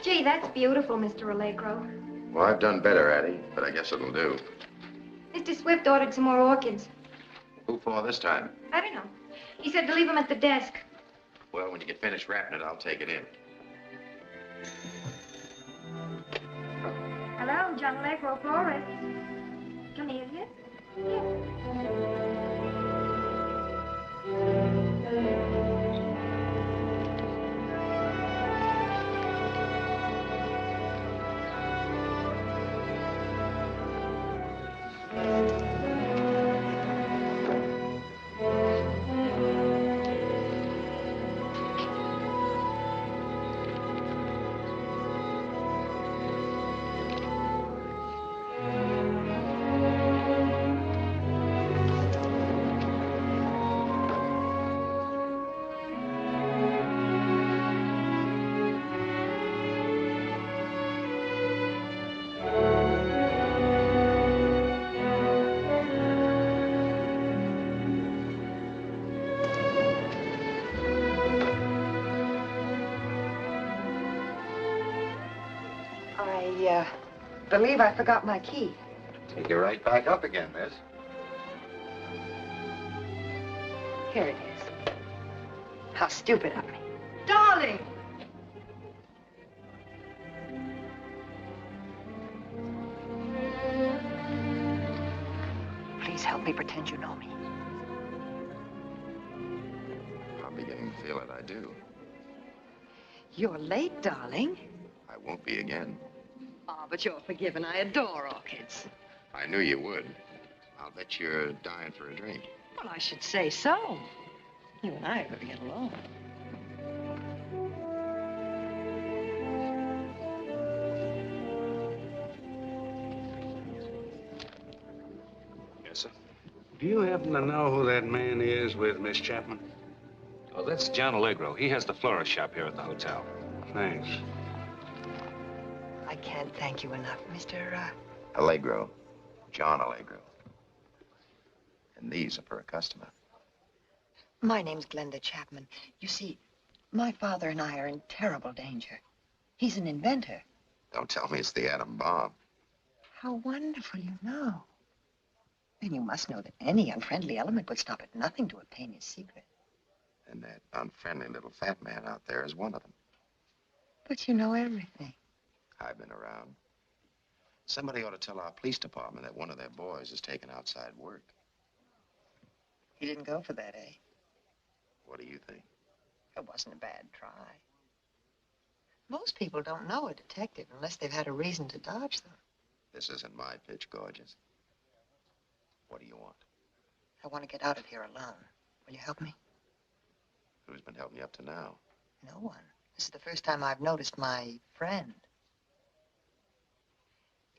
Gee, that's beautiful, Mr. Allegro. Well, I've done better, Addie, but I guess it'll do. Mr. Swift ordered some more orchids. Who for this time? I don't know. He said to leave them at the desk. Well, when you get finished wrapping it, I'll take it in. Hello, John Allegro, florist. Camellia? I believe I forgot my key. Take you right back up again, miss. Here it is. How stupid of me. Darling! Please help me pretend you know me. I'm beginning to feel it, I do. You're late, darling. I won't be again. Oh, but you're forgiven. I adore orchids. I knew you would. I'll bet you're dying for a drink. Well, I should say so. You and I are going to get along. Yes, sir. Do you happen to know who that man is with Miss Chapman? Oh, that's John Allegro. He has the florist shop here at the hotel. Thanks. I can't thank you enough, Mr. Allegro. John Allegro. And these are for a customer. My name's Glenda Chapman. You see, my father and I are in terrible danger. He's an inventor. Don't tell me it's the atom bomb. How wonderful you know. And you must know that any unfriendly element would stop at nothing to obtain his secret. And that unfriendly little fat man out there is one of them. But you know everything. I've been around. Somebody ought to tell our police department that one of their boys is taking outside work. He didn't go for that, eh? What do you think? It wasn't a bad try. Most people don't know a detective unless they've had a reason to dodge them. This isn't my pitch, gorgeous. What do you want? I want to get out of here alone. Will you help me? Who's been helping you up to now? No one. This is the first time I've noticed my friend.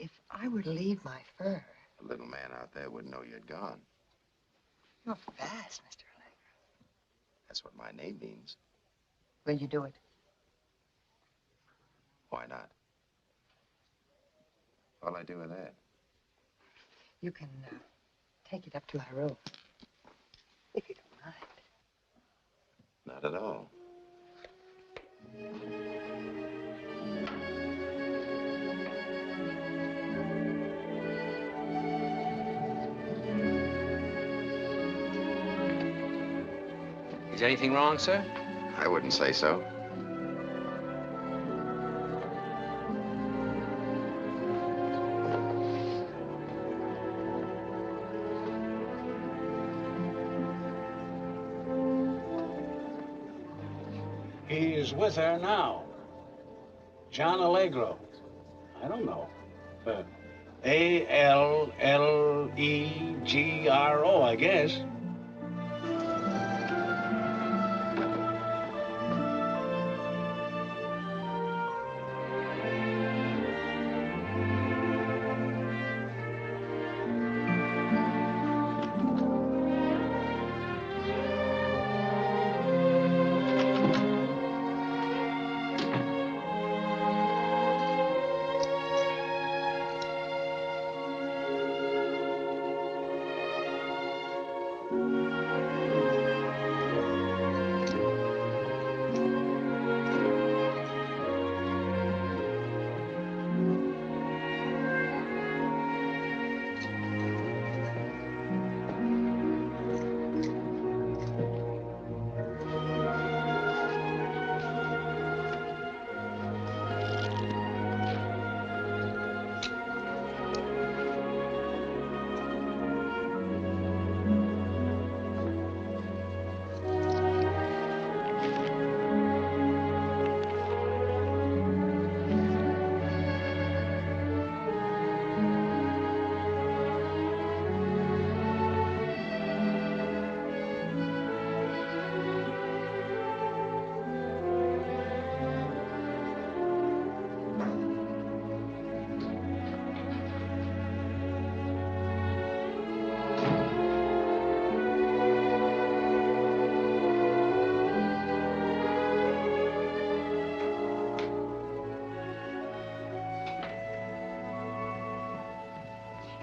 If I were to leave my fur... The little man out there wouldn't know you'd gone. You're fast, Mr. Allegro. That's what my name means. Will you do it? Why not? What'll I do with that? You can take it up to my room. If you don't mind. Not at all. Is anything wrong, sir? I wouldn't say so. He's with her now. John Allegro. I don't know. A-L-L-E-G-R-O, I guess.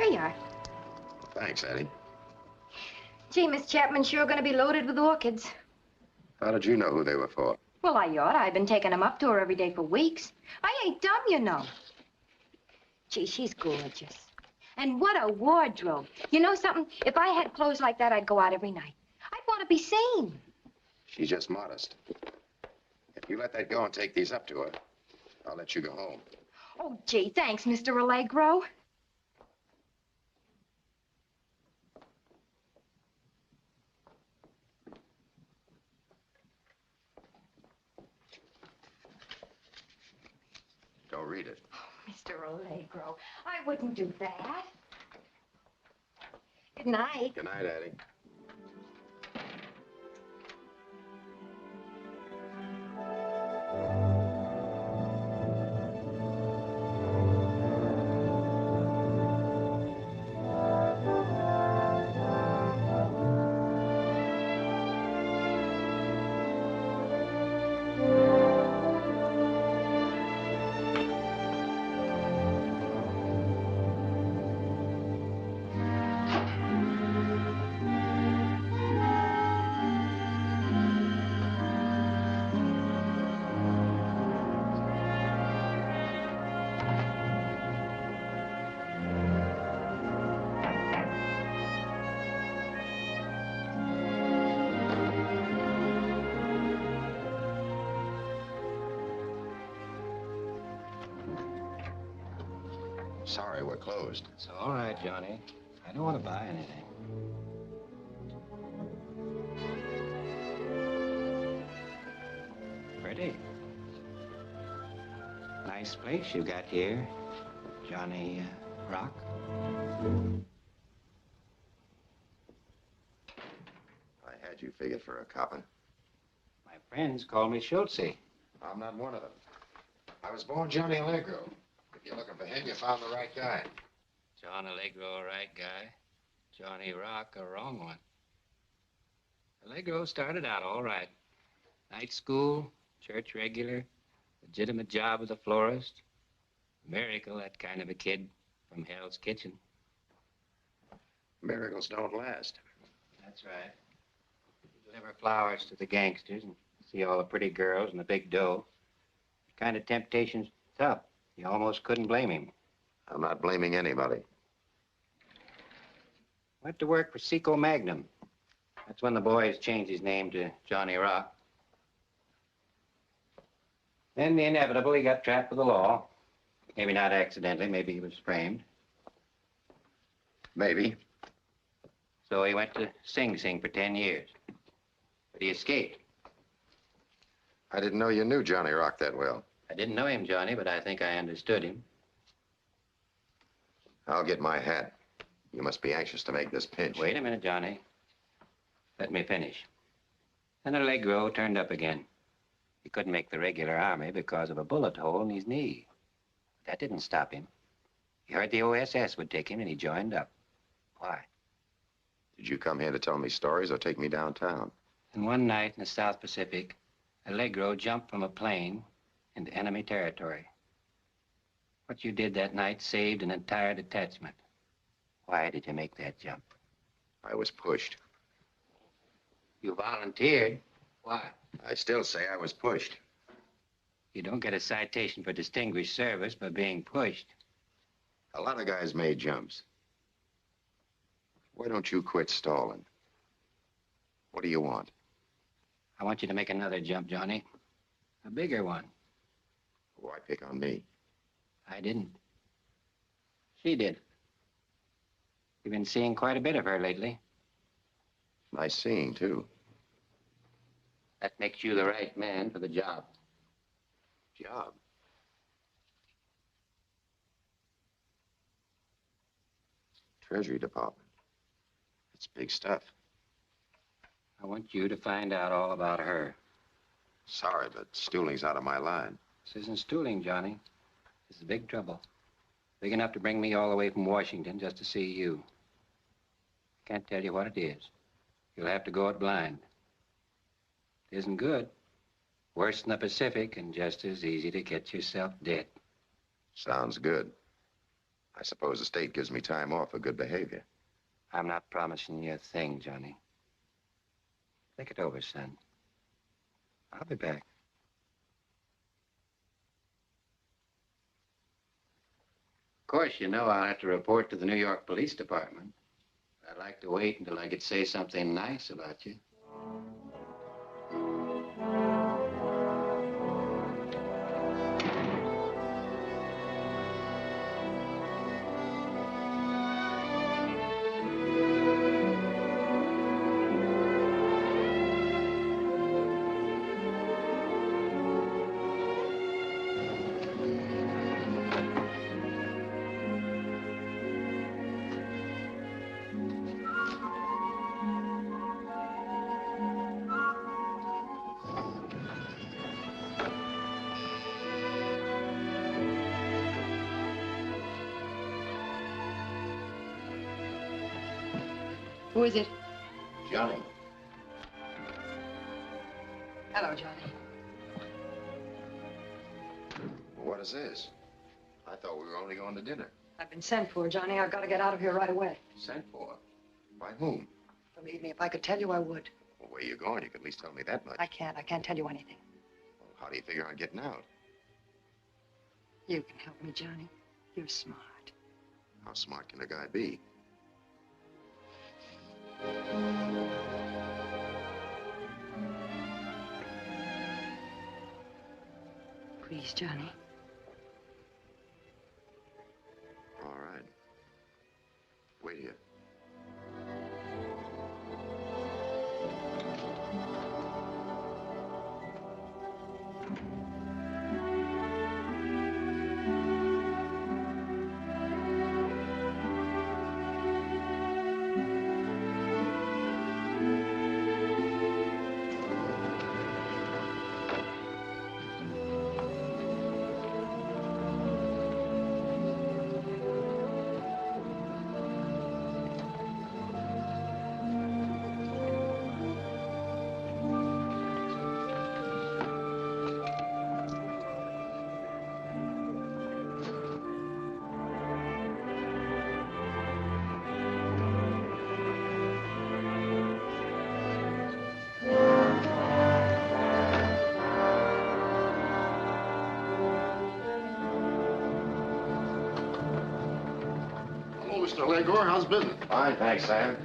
Here you are. Thanks, Eddie. Gee, Miss Chapman's sure gonna be loaded with orchids. How did you know who they were for? Well, I ought. I've been taking them up to her every day for weeks. I ain't dumb, you know. Gee, she's gorgeous. And what a wardrobe. You know something? If I had clothes like that, I'd go out every night. I'd want to be seen. She's just modest. If you let that go and take these up to her, I'll let you go home. Oh, gee, thanks, Mr. Allegro. Don't read it. Oh, Mr. Allegro, I wouldn't do that. Good night. Good night, Eddie. Sorry, we're closed. It's all right, Johnny. I don't want to buy anything. Pretty. Nice place you got here, Johnny Rock. I had you figured for a copper. My friends call me Schultze. I'm not one of them. I was born Johnny Allegro. If you're looking for him, you found the right guy. John Allegro, a right guy. Johnny Rock, a wrong one. Allegro started out all right. Night school, church regular, legitimate job as a florist. Miracle, that kind of a kid from Hell's Kitchen. Miracles don't last. That's right. You deliver flowers to the gangsters and see all the pretty girls and the big dough. That kind of temptation's tough. You almost couldn't blame him. I'm not blaming anybody. Went to work for Seco Magnum. That's when the boys changed his name to Johnny Rock. Then the inevitable, he got trapped with the law. Maybe not accidentally, maybe he was framed. Maybe. So he went to Sing Sing for 10 years. But he escaped. I didn't know you knew Johnny Rock that well. I didn't know him, Johnny, but I think I understood him. I'll get my hat. You must be anxious to make this pinch. Wait a minute, Johnny. Let me finish. Then Allegro turned up again. He couldn't make the regular army because of a bullet hole in his knee. That didn't stop him. He heard the OSS would take him, and he joined up. Why? Did you come here to tell me stories or take me downtown? And one night in the South Pacific, Allegro jumped from a plane into enemy territory. What you did that night saved an entire detachment. Why did you make that jump? I was pushed. You volunteered. Why? I still say I was pushed. You don't get a citation for distinguished service by being pushed. A lot of guys made jumps. Why don't you quit stalling? What do you want? I want you to make another jump, Johnny. A bigger one. Why pick on me? I didn't. She did. You've been seeing quite a bit of her lately. Nice seeing, too. That makes you the right man for the job. Job? Treasury Department. It's big stuff. I want you to find out all about her. Sorry, but stooling's out of my line. This isn't stooling, Johnny. This is big trouble. Big enough to bring me all the way from Washington just to see you. Can't tell you what it is. You'll have to go it blind. It isn't good. Worse than the Pacific and just as easy to get yourself dead. Sounds good. I suppose the state gives me time off for good behavior. I'm not promising you a thing, Johnny. Think it over, son. I'll be back. Of course, you know I'll have to report to the New York Police Department. I'd like to wait until I could say something nice about you. Who is it? Johnny. Hello, Johnny. What is this? I thought we were only going to dinner. I've been sent for, Johnny. I've got to get out of here right away. Sent for? By whom? Believe me, if I could tell you, I would. Well, where you going? You could at least tell me that much. I can't. I can't tell you anything. Well, how do you figure on getting out? You can help me, Johnny. You're smart. How smart can a guy be? Please, Johnny. All right. Wait here. Mr. Allegro, how's business? Fine, thanks, Sam.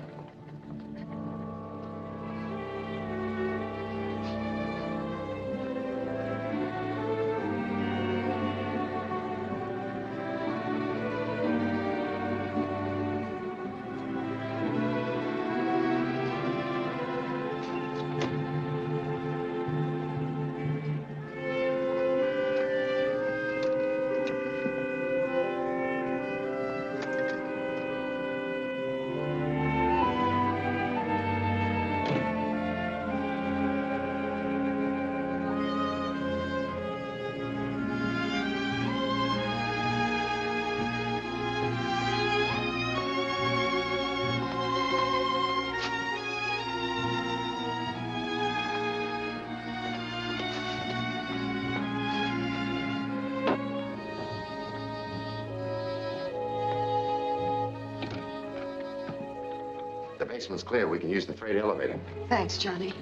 The basement's clear. We can use the freight elevator. Thanks, Johnny.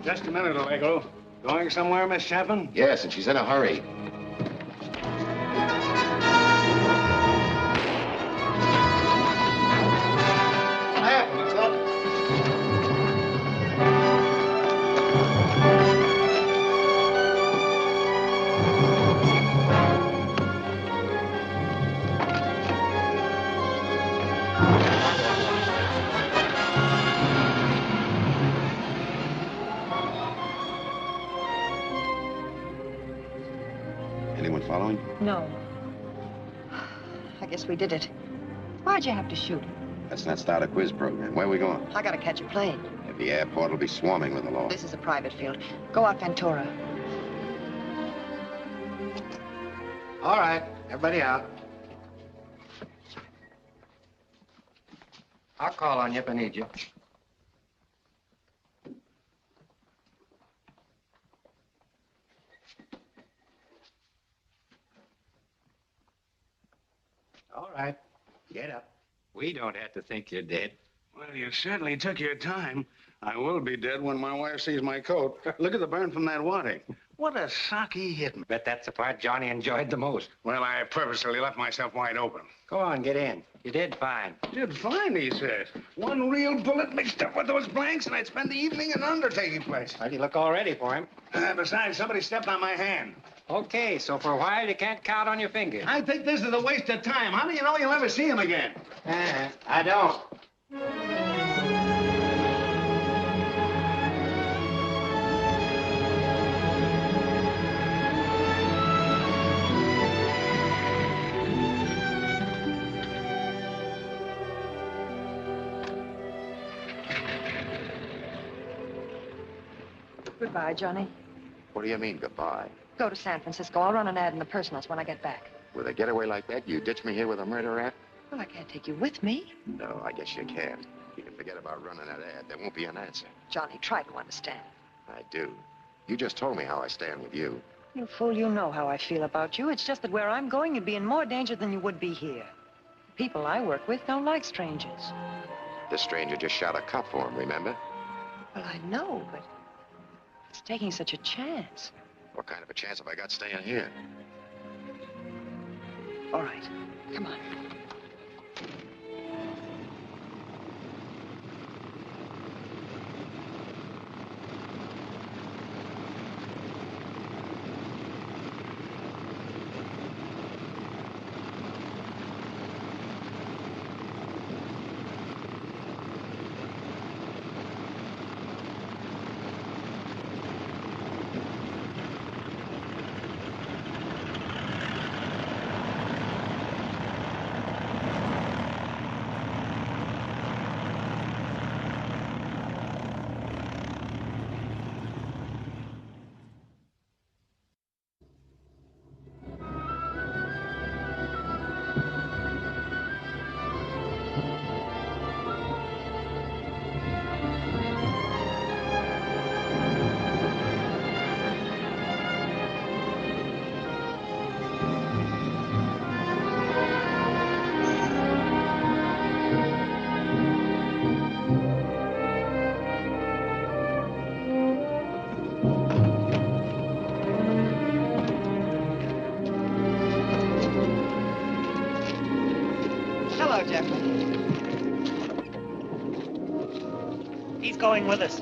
Just a minute, Allegro. Going somewhere, Miss Chapman? Yes, and she's in a hurry. Anyone following? No. I guess we did it. Why'd you have to shoot? Let's not start a quiz program. Where are we going? I gotta catch a plane. At the airport, will be swarming with the law. This is a private field. Go out Ventura. All right, everybody out. I'll call on you if I need you. All right, get up. We don't have to think you're dead. Well, you certainly took your time. I will be dead when my wife sees my coat. Look at the burn from that wadding. What a sock he hit me. Bet that's the part Johnny enjoyed the most. Well, I purposely left myself wide open. Go on, get in. You did fine. Did fine, he says. One real bullet mixed up with those blanks, and I'd spend the evening in an undertaking place. Well, you look all ready for him. Besides, somebody stepped on my hand. Okay, so for a while you can't count on your fingers. I think this is a waste of time. How do you know you'll ever see him again? I don't. Goodbye, Johnny. What do you mean, goodbye? Go to San Francisco. I'll run an ad in the personals when I get back. With a getaway like that, you ditch me here with a murder rap? Well, I can't take you with me. No, I guess you can't. You can forget about running that ad. There won't be an answer. Johnny, try to understand. I do. You just told me how I stand with you. You fool, you know how I feel about you. It's just that where I'm going, you'd be in more danger than you would be here. The people I work with don't like strangers. This stranger just shot a cop for him, remember? Well, I know, but it's taking such a chance. What kind of a chance have I got staying here? All right, come on. Hello, Jeffrey. He's going with us.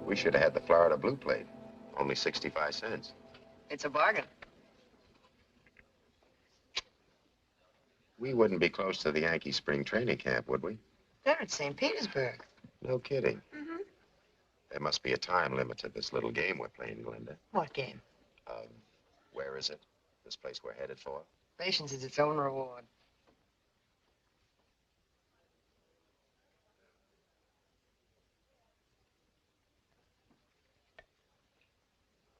We should have had the Florida Blue Plate. Only 65 cents. It's a bargain. We wouldn't be close to the Yankee spring training camp, would we? They're at St. Petersburg. No kidding. Mm-hmm. There must be a time limit to this little game we're playing, Glenda. What game? Where is it? This place we're headed for? Patience is its own reward.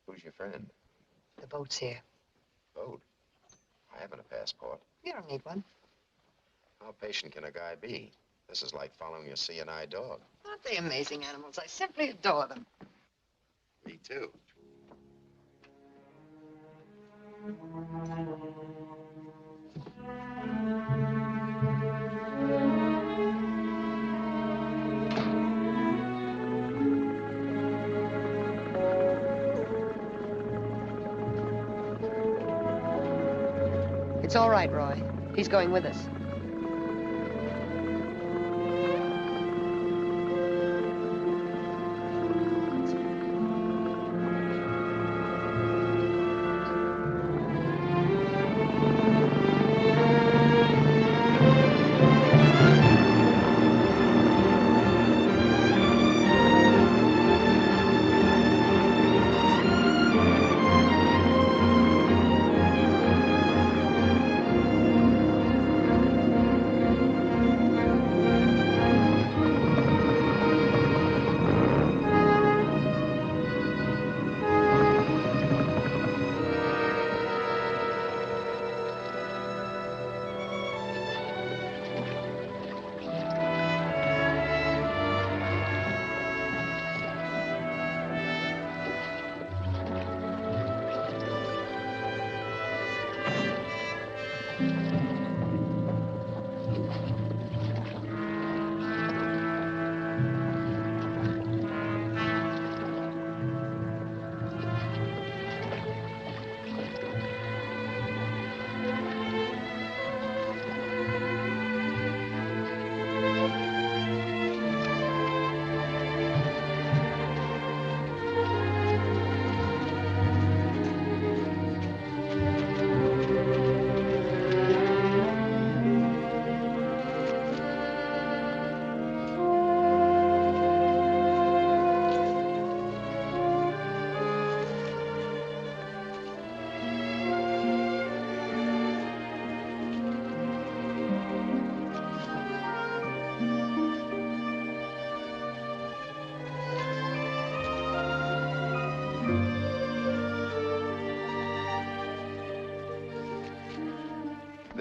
Who's your friend? The boat's here. Boat? I haven't a passport. You don't need one. How patient can a guy be? This is like following a CNI dog. Aren't they amazing animals? I simply adore them. Me too. It's all right, Roy. He's going with us.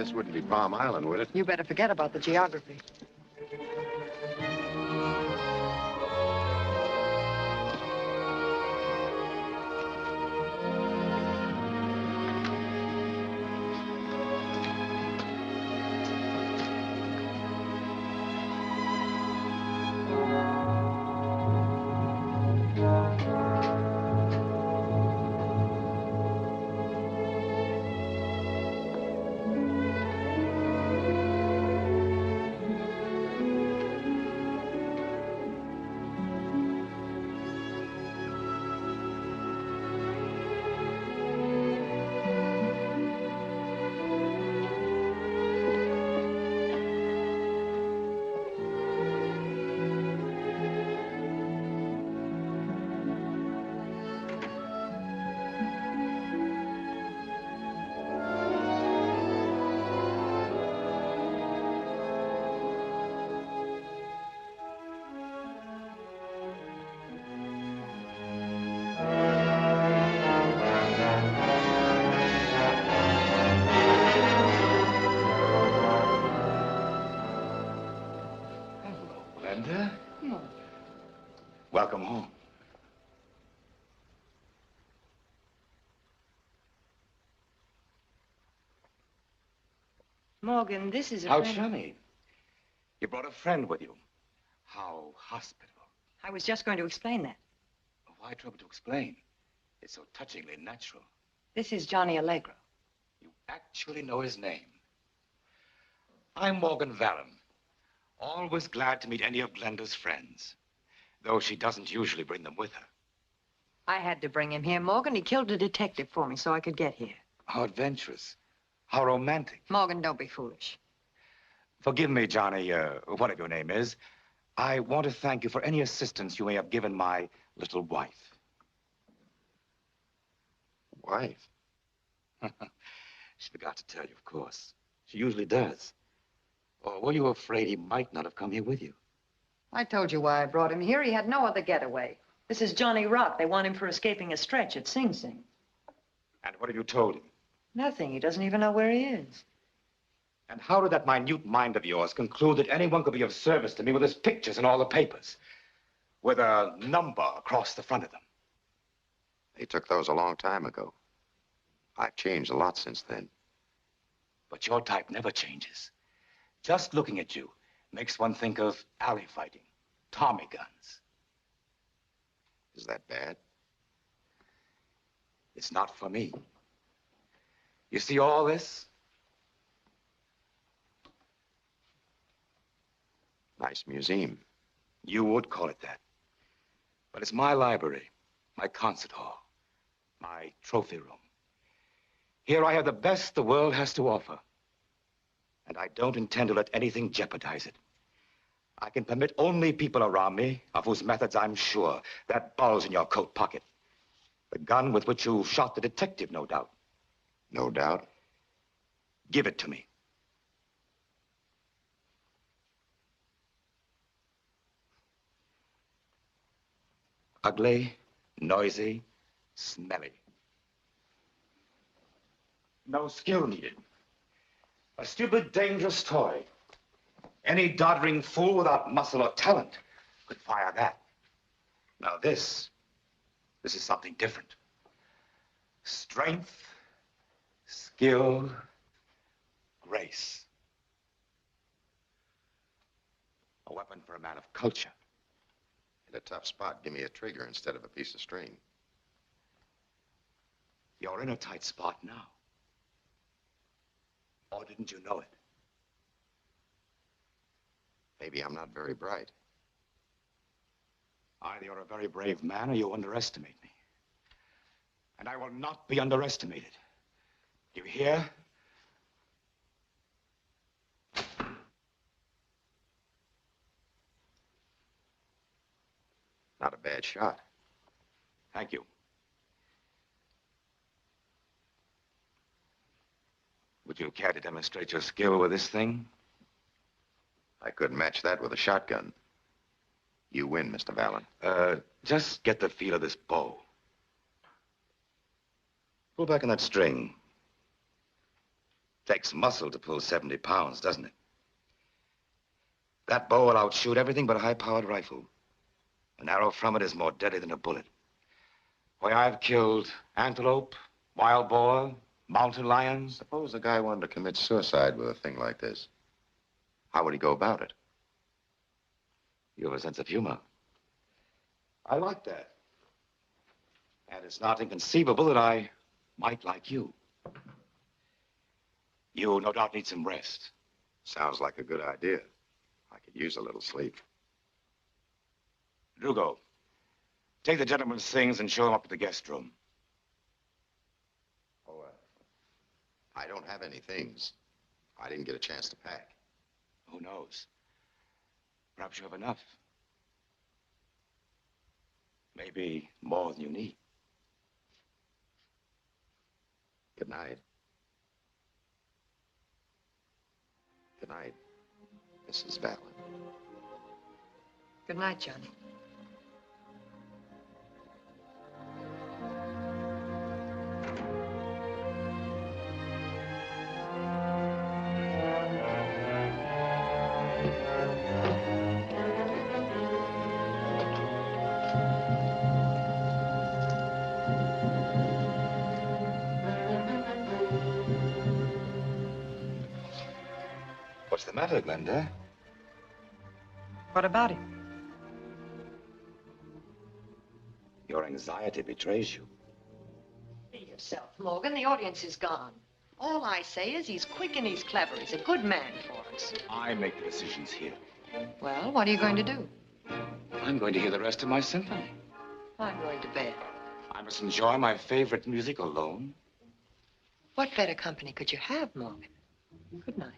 This wouldn't be Palm Island, would it? You better forget about the geography. Welcome home. Morgan, this is a How friend. chummy. You brought a friend with you. How hospitable. I was just going to explain that. Why trouble to explain? It's so touchingly natural. This is Johnny Allegro. You actually know his name. I'm Morgan Vallon. Always glad to meet any of Glenda's friends, though she doesn't usually bring them with her. I had to bring him here, Morgan. He killed a detective for me so I could get here. How adventurous. How romantic. Morgan, don't be foolish. Forgive me, Johnny, whatever your name is. I want to thank you for any assistance you may have given my little wife. Wife? She forgot to tell you, of course. She usually does. Or were you afraid he might not have come here with you? I told you why I brought him here. He had no other getaway. This is Johnny Rock. They want him for escaping a stretch at Sing Sing. And what have you told him? Nothing. He doesn't even know where he is. And how did that minute mind of yours conclude that anyone could be of service to me with his pictures in all the papers, with a number across the front of them? They took those a long time ago. I've changed a lot since then. But your type never changes. Just looking at you makes one think of alley fighting, Tommy guns. Is that bad? It's not for me. You see all this? Nice museum. You would call it that. But it's my library, my concert hall, my trophy room. Here I have the best the world has to offer. And I don't intend to let anything jeopardize it. I can permit only people around me of whose methods I'm sure. That bulge in your coat pocket. The gun with which you shot the detective, no doubt. No doubt. Give it to me. Ugly, noisy, smelly. No skill needed. A stupid, dangerous toy. Any doddering fool without muscle or talent could fire that. Now this is something different. Strength, skill, grace. A weapon for a man of culture. In a tough spot, give me a trigger instead of a piece of string. You're in a tight spot now. Or didn't you know it? Maybe I'm not very bright. Either you're a very brave man or you underestimate me. And I will not be underestimated. Do you hear? Not a bad shot. Thank you. Would you care to demonstrate your skill with this thing? I couldn't match that with a shotgun. You win, Mr. Vallon. Just get the feel of this bow. Pull back on that string. Takes muscle to pull 70 pounds, doesn't it? That bow will outshoot everything but a high-powered rifle. An arrow from it is more deadly than a bullet. Why, I've killed antelope, wild boar, mountain lions. Suppose a guy wanted to commit suicide with a thing like this. How would he go about it? You have a sense of humor. I like that. And it's not inconceivable that I might like you. You no doubt need some rest. Sounds like a good idea. I could use a little sleep. Drugo, take the gentleman's things and show him up to the guest room. Oh, I don't have any things. I didn't get a chance to pack. Who knows? Perhaps you have enough. Maybe more than you need. Good night. Good night, Mrs. Valley. Good night, Johnny. What's the matter, Glenda? What about him? Your anxiety betrays you. Be yourself, Morgan. The audience is gone. All I say is he's quick and he's clever. He's a good man for us. I make the decisions here. Well, what are you going to do? I'm going to hear the rest of my symphony. I'm going to bed. I must enjoy my favorite music alone. What better company could you have, Morgan? Good night.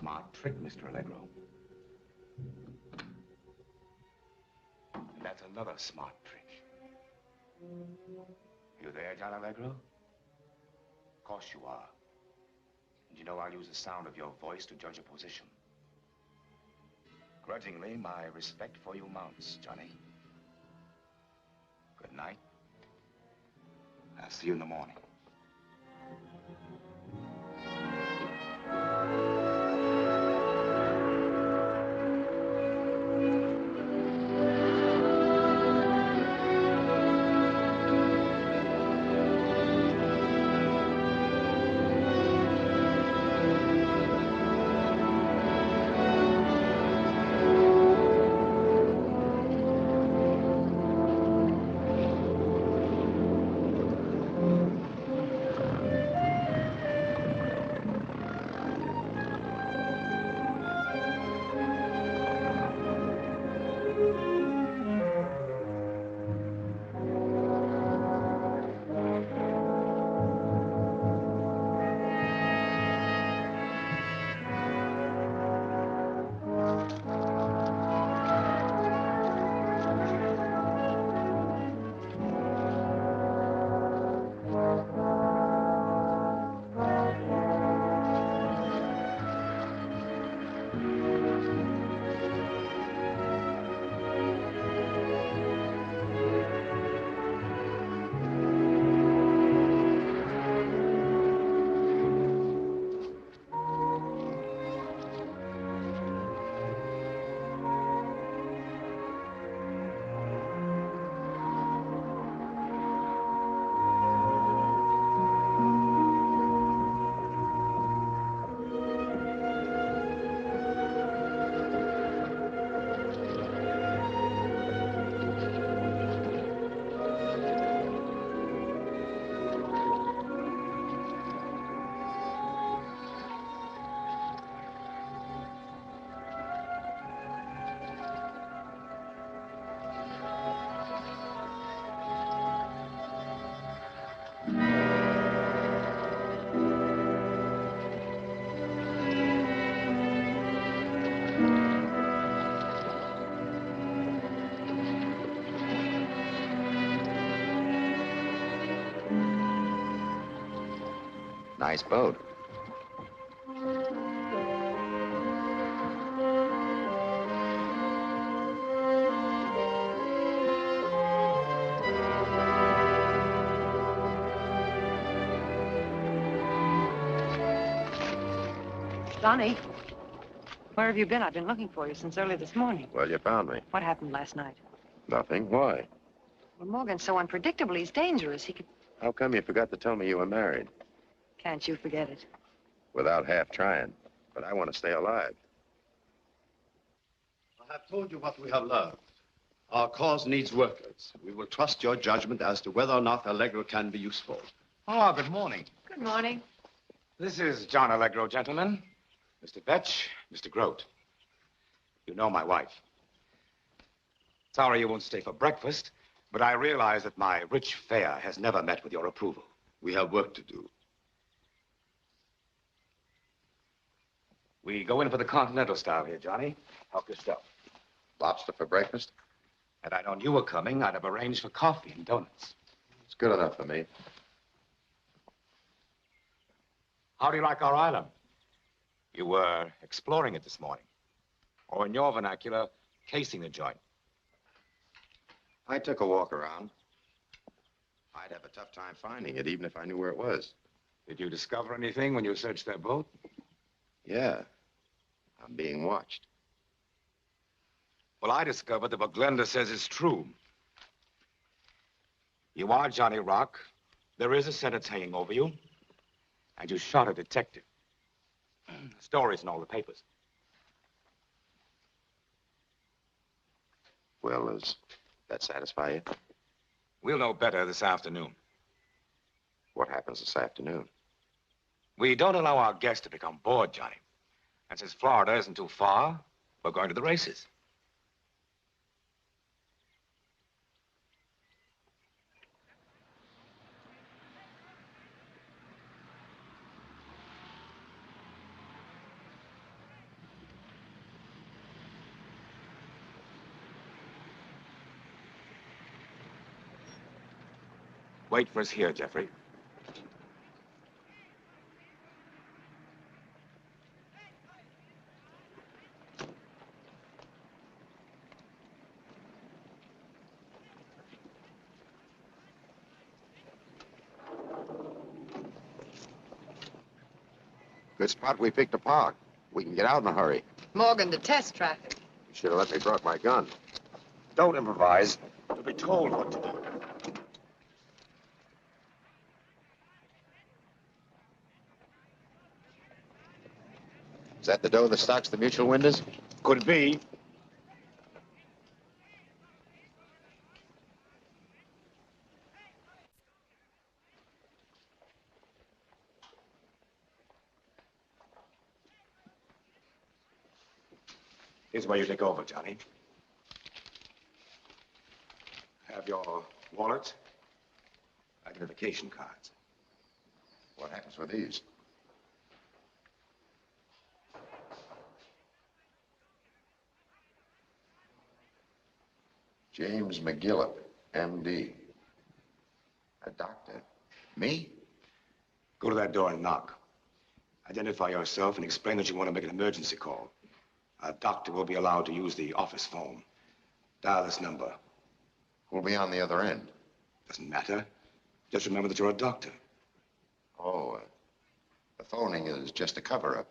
smart trick, Mr. Allegro. And that's another smart trick. You there, John Allegro? Of course you are. And you know I'll use the sound of your voice to judge a position. Grudgingly, my respect for you mounts, Johnny. Good night. I'll see you in the morning. Nice boat. Johnny, where have you been? I've been looking for you since early this morning. Well, you found me. What happened last night? Nothing. Why? Well, Morgan's so unpredictable. He's dangerous. He could... How come you forgot to tell me you were married? Can't you forget it? Without half trying. But I want to stay alive. I have told you what we have learned. Our cause needs workers. We will trust your judgment as to whether or not Allegro can be useful. Oh, good morning. Good morning. This is John Allegro, gentlemen. Mr. Vetch, Mr. Grote. You know my wife. Sorry you won't stay for breakfast, but I realize that my rich fare has never met with your approval. We have work to do. We go in for the continental style here, Johnny. Help yourself. Lobster for breakfast? Had I known you were coming, I'd have arranged for coffee and donuts. It's good enough for me. How do you like our island? You were exploring it this morning. Or in your vernacular, casing the joint. I took a walk around. I'd have a tough time finding it, even if I knew where it was. Did you discover anything when you searched that boat? Yeah. I'm being watched. Well, I discovered that what Glenda says is true. You are Johnny Rock. There is a sentence hanging over you. And you shot a detective. Stories in all the papers. Well, does that satisfy you? We'll know better this afternoon. What happens this afternoon? We don't allow our guests to become bored, Johnny. And since Florida isn't too far, we're going to the races. Wait for us here, Jeffrey. Good spot we picked to park. We can get out in a hurry. Morgan, to test traffic. You should have let me brought my gun. Don't improvise. You'll be told what to do. Is that the dough that stocks the mutual windows? Could be. Here's where you take over, Johnny. Have your wallet, identification cards. What happens with these? James McGillip, M.D. A doctor. Me? Go to that door and knock. Identify yourself and explain that you want to make an emergency call. A doctor will be allowed to use the office phone. Dial this number. Who'll be on the other end? Doesn't matter. Just remember that you're a doctor. Oh, the phoning is just a cover-up.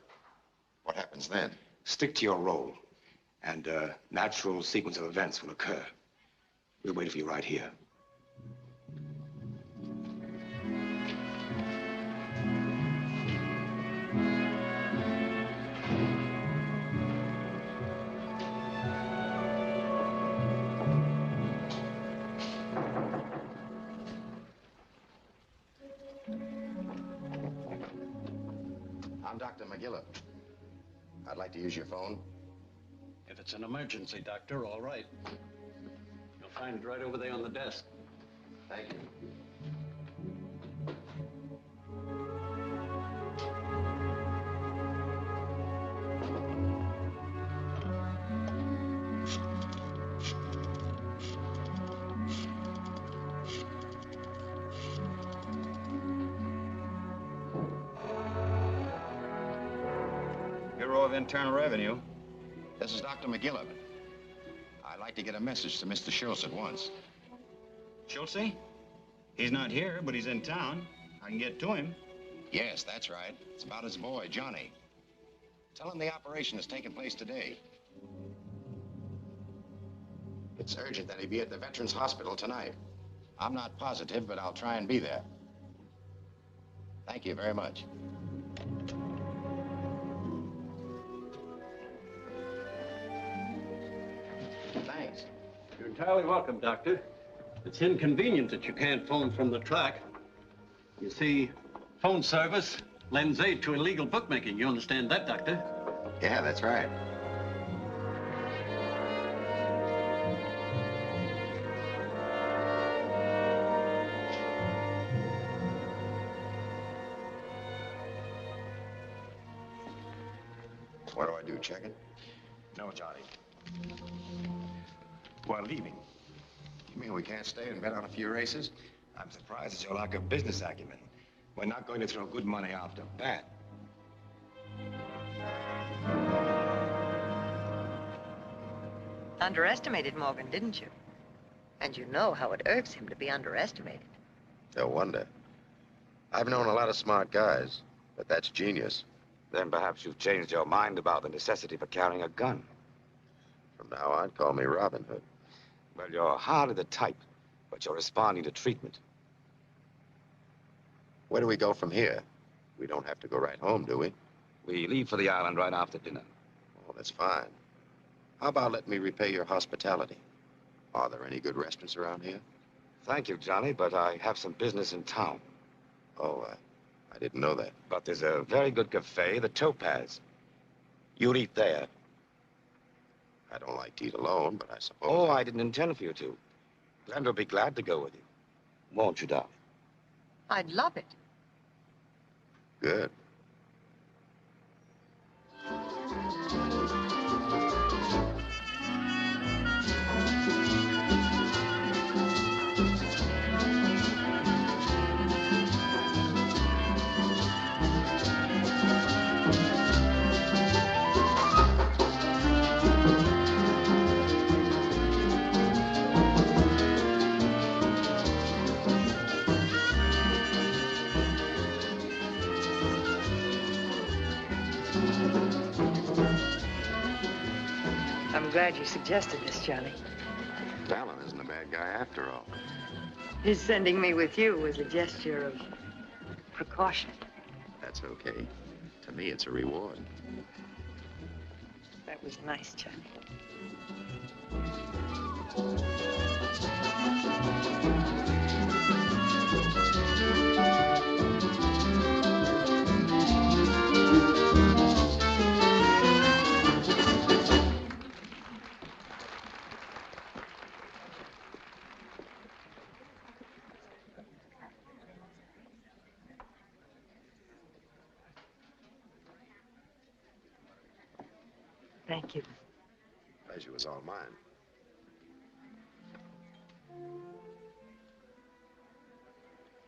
What happens then? Stick to your role, and a natural sequence of events will occur. We'll wait for you right here. I'm Dr. McGillip. I'd like to use your phone. If it's an emergency, Doctor, all right. You'll find it right over there on the desk. Thank you. Bureau of Internal Revenue. This is Dr. McGillip. I'd like to get a message to Mr. Schultz at once. Schultz? He's not here, but he's in town. I can get to him. Yes, that's right. It's about his boy, Johnny. Tell him the operation has taken place today. It's urgent that he be at the Veterans Hospital tonight. I'm not positive, but I'll try and be there. Thank you very much. Thanks. You're entirely welcome, Doctor. It's inconvenient that you can't phone from the truck. You see, phone service lends aid to illegal bookmaking. You understand that, Doctor? Yeah, that's right. What do I do, check it? No, Johnny. We're leaving. You mean we can't stay and bet on a few races? I'm surprised at your lack of business acumen. We're not going to throw good money after bad. Underestimated Morgan, didn't you? And you know how it irks him to be underestimated. No wonder. I've known a lot of smart guys, but that's genius. Then perhaps you've changed your mind about the necessity for carrying a gun. From now on, call me Robin Hood. Well, you're hardly the type, but you're responding to treatment. Where do we go from here? We don't have to go right home, do we? We leave for the island right after dinner. Oh, that's fine. How about letting me repay your hospitality? Are there any good restaurants around here? Thank you, Johnny, but I have some business in town. Oh, I didn't know that. But there's a very good cafe, the Topaz. You'll eat there. I don't like to eat alone, but I suppose... Oh, I didn't intend for you to. Glenda will be glad to go with you. Won't you, darling? I'd love it. Good. glad you suggested this, Johnny. Fallon isn't a bad guy after all. His sending me with you was a gesture of precaution. That's okay. To me, it's a reward. That was nice, Johnny. Thank you. Pleasure was all mine.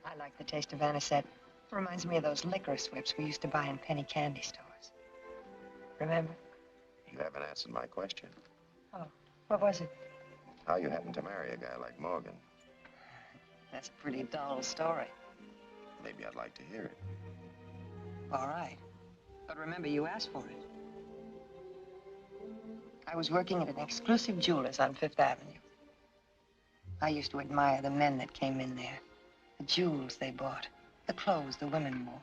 I like the taste of anisette. Reminds me of those licorice whips we used to buy in penny candy stores. Remember? You haven't answered my question. Oh, what was it? How you happened to marry a guy like Morgan? That's a pretty dull story. Maybe I'd like to hear it. All right. But remember, you asked for it. I was working at an exclusive jeweler's on Fifth Avenue. I used to admire the men that came in there, the jewels they bought, the clothes the women wore.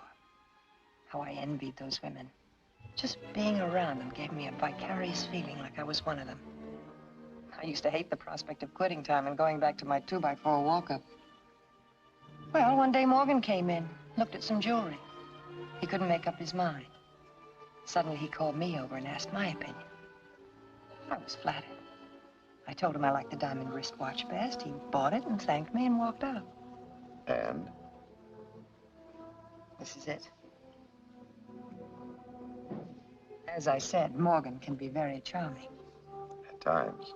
How I envied those women. Just being around them gave me a vicarious feeling like I was one of them. I used to hate the prospect of quitting time and going back to my 2x4 walk-up. Well, one day Morgan came in, looked at some jewelry. He couldn't make up his mind. Suddenly he called me over and asked my opinion. I was flattered. I told him I liked the diamond wristwatch best. He bought it and thanked me and walked out. And? This is it. As I said, Morgan can be very charming. At times.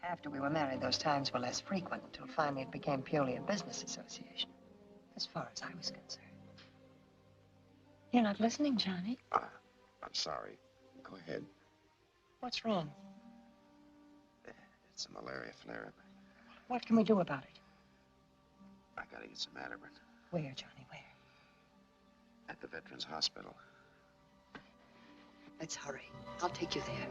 After we were married, those times were less frequent until finally it became purely a business association, as far as I was concerned. You're not listening, Johnny. I'm sorry. Go ahead. What's wrong? It's a malaria flare. What can we do about it? I gotta get some Ativan. Where, Johnny, where? At the Veterans Hospital. Let's hurry. I'll take you there.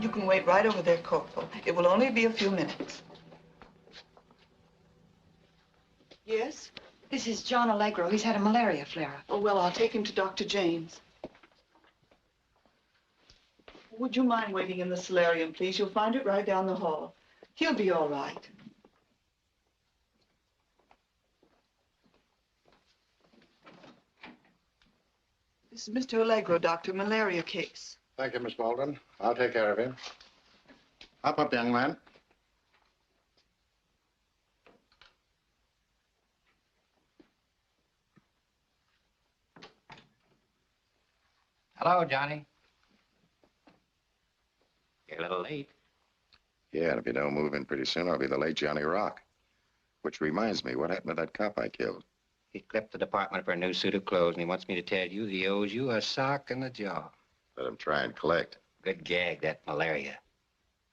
You can wait right over there, Corporal. It will only be a few minutes. Yes? This is John Allegro. He's had a malaria flare-up. Oh, well, I'll take him to Dr. James. Would you mind waiting in the solarium, please? You'll find it right down the hall. He'll be all right. This is Mr. Allegro, Doctor. Malaria case. Thank you, Miss Baldwin. I'll take care of him. Hop up, young man. Hello, Johnny. You're a little late. Yeah, and if you don't move in pretty soon, I'll be the late Johnny Rock. Which reminds me, what happened to that cop I killed? He clipped the department for a new suit of clothes, and he wants me to tell you that he owes you a sock and a jaw. Let him try and collect. Good gag, that malaria.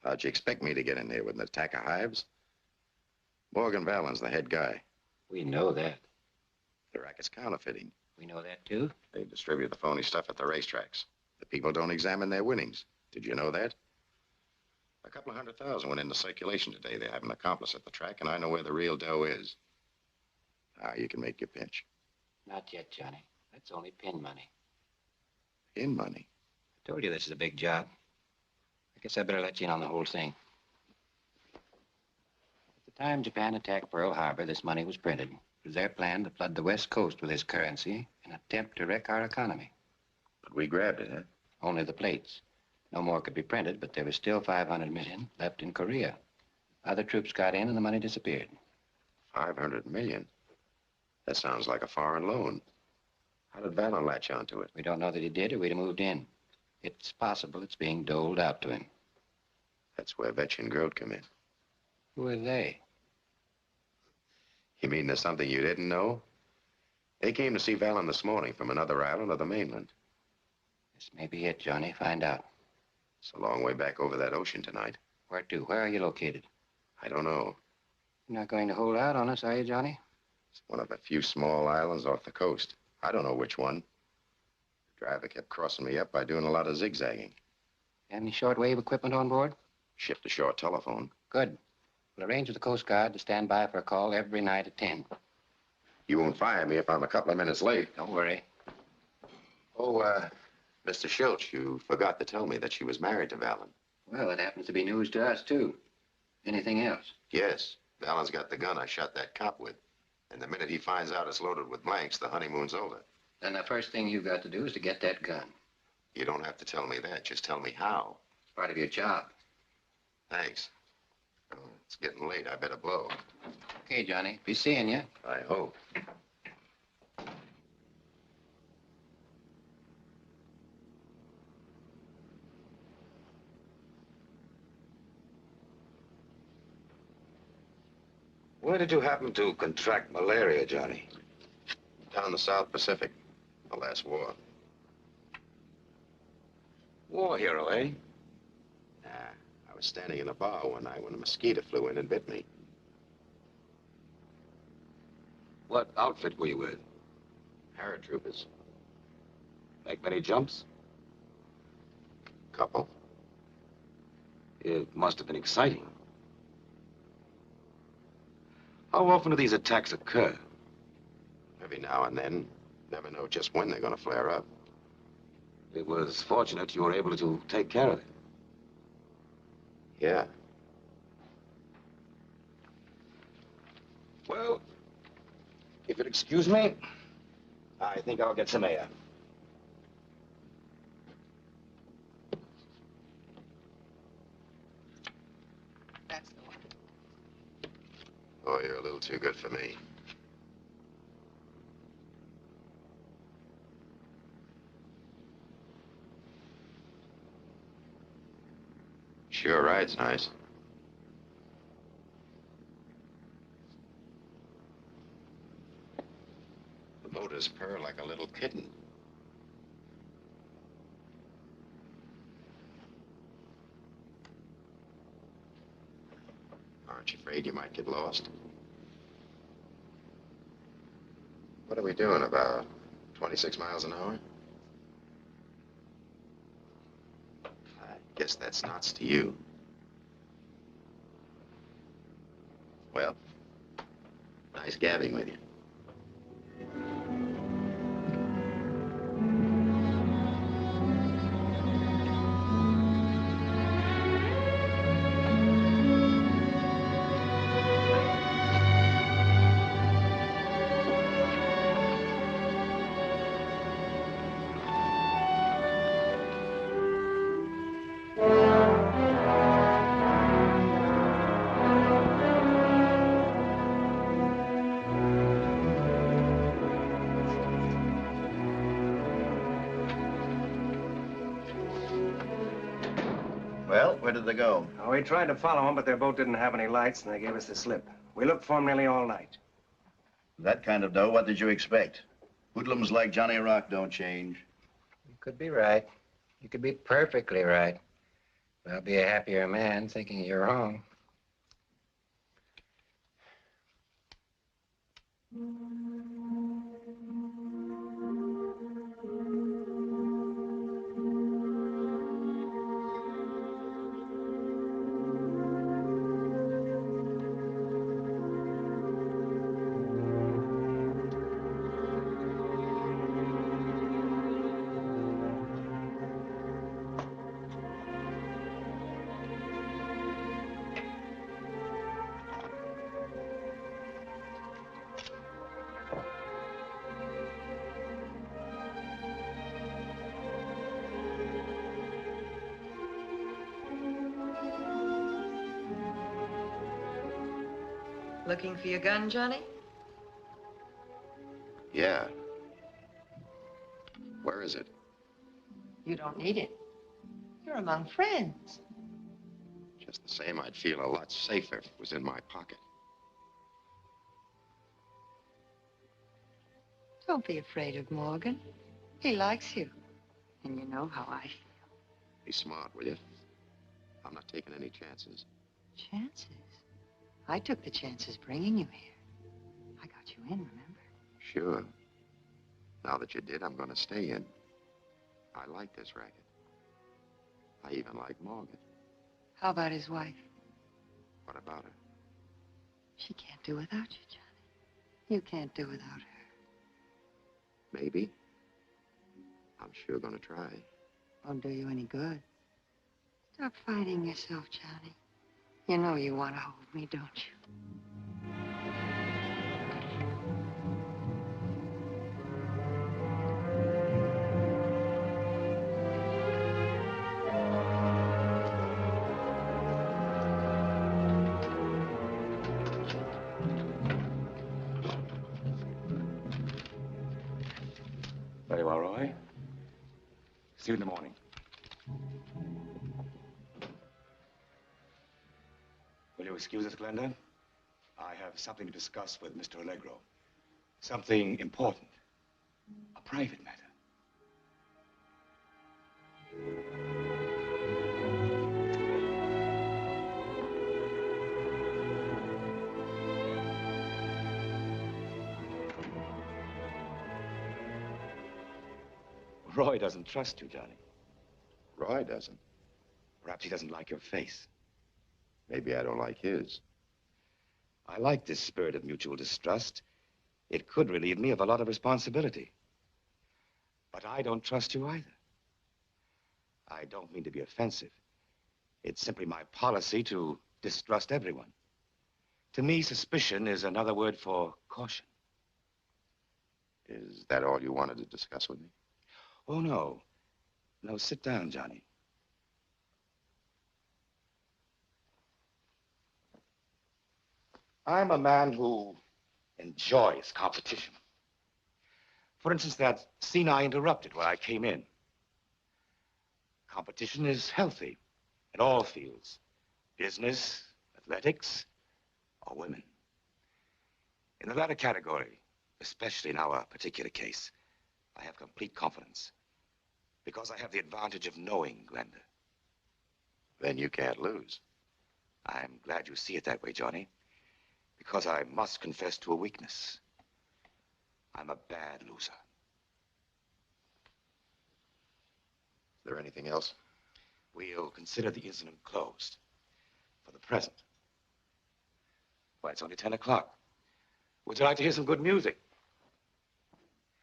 How'd you expect me to get in there with an attack of hives? Morgan Vallen's the head guy. We know that. The racket's counterfeiting. We know that, too. They distribute the phony stuff at the racetracks. The people don't examine their winnings. Did you know that? A couple of 100,000 went into circulation today. They have an accomplice at the track, and I know where the real dough is. Ah, you can make your pinch. Not yet, Johnny. That's only pin money. Pin money? I told you this is a big job. I guess I better let you in on the whole thing. At the time Japan attacked Pearl Harbor, this money was printed. It was their plan to flood the West Coast with this currency in an attempt to wreck our economy. But we grabbed it, huh? Only the plates. No more could be printed, but there was still 500 million left in Korea. Other troops got in and the money disappeared. 500 million? That sounds like a foreign loan. How did Vallen latch onto it? We don't know that he did or we'd have moved in. It's possible it's being doled out to him. That's where Vetch and Grote come in. Who are they? You mean there's something you didn't know? They came to see Vallen this morning from another island of the mainland. This may be it, Johnny. Find out. It's a long way back over that ocean tonight. Where to? Where are you located? I don't know. You're not going to hold out on us, are you, Johnny? It's one of a few small islands off the coast. I don't know which one. The driver kept crossing me up by doing a lot of zigzagging. Any shortwave equipment on board? Shipped a short telephone. Good. We'll arrange with the Coast Guard to stand by for a call every night at 10. You won't fire me if I'm a couple of minutes late. Don't worry. Oh, Mr. Schultz, you forgot to tell me that she was married to Valen. Well, it happens to be news to us, too. Anything else? Yes. Valen's got the gun I shot that cop with. And the minute he finds out it's loaded with blanks, the honeymoon's over. Then the first thing you've got to do is to get that gun. You don't have to tell me that. Just tell me how. It's part of your job. Thanks. Well, it's getting late. I better blow. Okay, Johnny. Be seeing you. I hope. Where did you happen to contract malaria, Johnny? Down in the South Pacific. The last war. War hero, eh? Nah. I was standing in a bar one night when a mosquito flew in and bit me. What outfit were you with? Paratroopers. Make many jumps? Couple. It must have been exciting. How often do these attacks occur? Every now and then. Never know just when they're going to flare up. It was fortunate you were able to take care of it. Yeah. Well, if you'll excuse me, I think I'll get some air. That's the one. Oh, you're a little too good for me. Sure, ride's nice. The motors purr like a little kitten. Aren't you afraid you might get lost? What are we doing, about 26 miles an hour? I guess that's knots to you. Well, nice gabbing with you. Well, where did they go? We tried to follow them, but their boat didn't have any lights, and they gave us the slip. We looked for them nearly all night. That kind of dough, what did you expect? Hoodlums like Johnny Rock don't change. You could be right. You could be perfectly right. But I'll be a happier man thinking you're wrong. Looking for your gun, Johnny? Yeah. Where is it? You don't need it. You're among friends. Just the same, I'd feel a lot safer if it was in my pocket. Don't be afraid of Morgan. He likes you. And you know how I feel. Be smart, will you? I'm not taking any chances. Chances? I took the chances bringing you here. I got let you in, remember? Sure. Now that you did, I'm going to stay in. I like this racket. I even like Morgan. How about his wife? What about her? She can't do without you, Johnny. You can't do without her. Maybe. I'm sure going to try. Won't do you any good. Stop fighting yourself, Johnny. You know you want to hold me, don't you? Very well, Roy. See you in the morning. Will you excuse us, Glenda? I have something to discuss with Mr. Allegro. Something important. A private matter. Roy doesn't trust you, Johnny. Roy doesn't. Perhaps he doesn't like your face. Maybe I don't like his. I like this spirit of mutual distrust. It could relieve me of a lot of responsibility. But I don't trust you either. I don't mean to be offensive. It's simply my policy to distrust everyone. To me, suspicion is another word for caution. Is that all you wanted to discuss with me? Oh, no. No, sit down, Johnny. I'm a man who enjoys competition. For instance, that scene I interrupted where I came in. Competition is healthy in all fields. Business, athletics, or women. In the latter category, especially in our particular case, I have complete confidence. Because I have the advantage of knowing Glenda. Then you can't lose. I'm glad you see it that way, Johnny. Because I must confess to a weakness. I'm a bad loser. Is there anything else? We'll consider the incident closed. For the present. Why, it's only 10 o'clock. Would you like to hear some good music?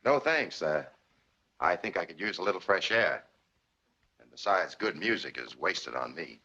No, thanks. I think I could use a little fresh air. And besides, good music is wasted on me.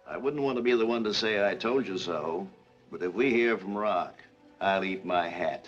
I wouldn't want to be the one to say I told you so, but if we hear from Rock, I'll eat my hat.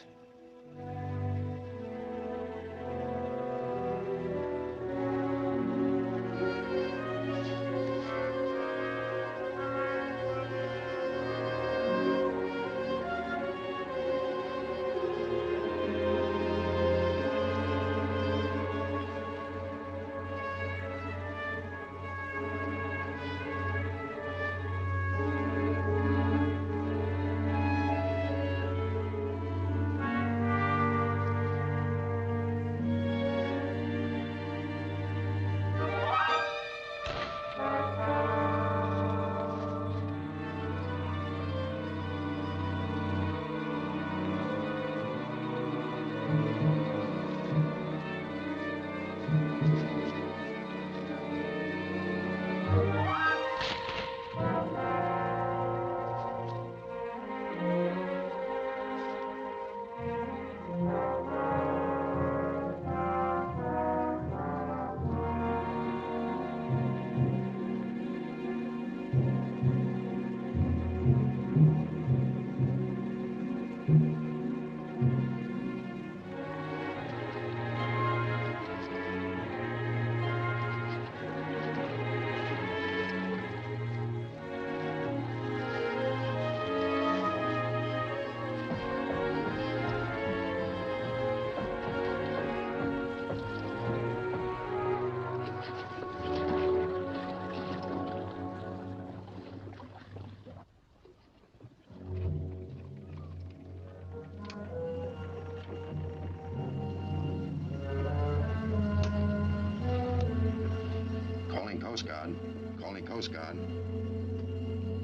Coast Guard. Calling Coast Guard.